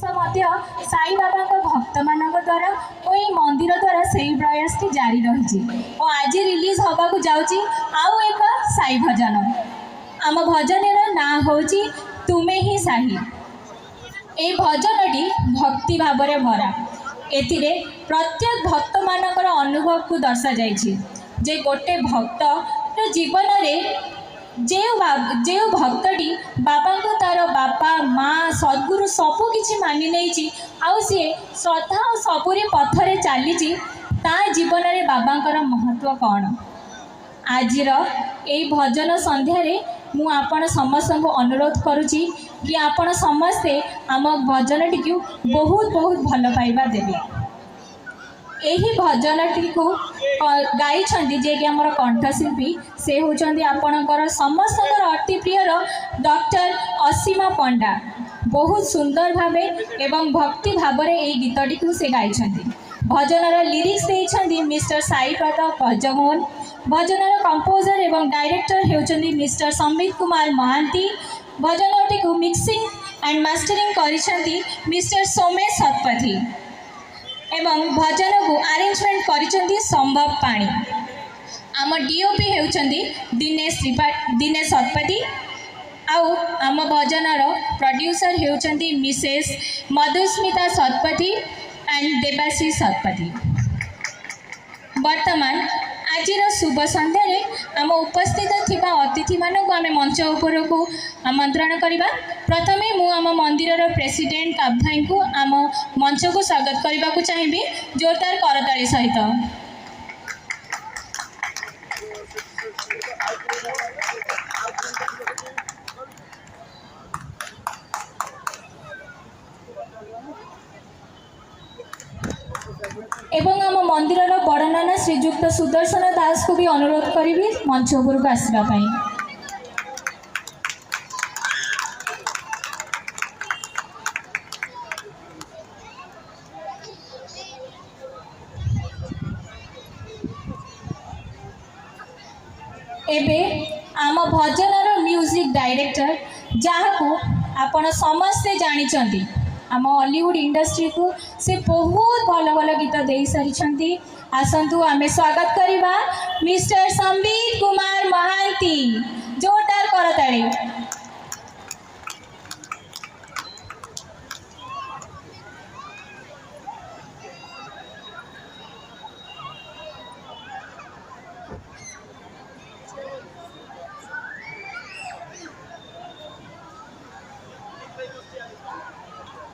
साई बाबा भक्त मान द्वारा और ये मंदिर द्वारा से प्रयास जारी रही और आज रिलीज हवा को जाऊँगी आउ एक साई भजन। आम भजन ना हूँ तुमे ही साही। ये भजनटी भक्ति भाव में भरा। एथिरे प्रत्येक भक्त मानकर अनुभव को दर्शा जाइए जे गोटे भक्त जीवन में जो भक्तटी बाबा को तार बापा माँ सद्गुरु सबू किसी मानि नहीं आउ सी श्रद्धा और सबुरी पथरे चली जीवन में बाबांकर महत्व कौन। आज ये भजन संध्यारे मु आपण समस्त को अनुरोध करुच्ची कि आपण समस्ते आम भजनटी को बहुत बहुत भल पाइबा देवे। यही भजनटी को गाई जे कि आमर कंठशिल्पी से होचंदी आपणकर समस्त अति प्रियर डॉक्टर असीमा पंडा। बहुत सुंदर भावे एवं भक्ति भाव में यही गीतटी को से गाई। भजनर लिरिक्स देइछंदी मिस्टर साईपाद भजमोहन। भजनर कंपोजर एवं डायरेक्टर होचंदी मिस्टर संबित कुमार महांती। भजनटी को मिक्सिंग एंड मास्टरिंग करिसेंती मिस्टर सोमेश शतपथी एवं भजन को अरेंजमेंट करिसेंती संभव पाणी। आम डीओपी होचंदी दिनेश शतपथी। आउ आम भजनर प्रोड्यूसर होचंदी मिसेस मधुस्मिता शतपथी एंड देवाशीष शतपथी। वर्तमान आज शुभ संध्यारे आम उपस्थित थिबा अतिथि मानक आम मंच उपर को आमंत्रण करवा। प्रथमे मु आम मंदिर प्रेसिडेंट काब भाई को आम मंच को स्वागत करने को चाहिए जोरदार करताली सहित। एवं आम मंदिर बड़नाना श्रीजुक्त सुदर्शन दास को भी अनुरोध करी मंच उपर को आसवाई। एबे आम भजनर म्यूजिक डायरेक्टर जहाँ को आपण समस्ते जानी आम हॉलीवुड इंडस्ट्री को से बहुत भल भल गीत दे सारी। आसतु आमे स्वागत करवा मिस्टर संबित कुमार महांती। जोरदार करताली।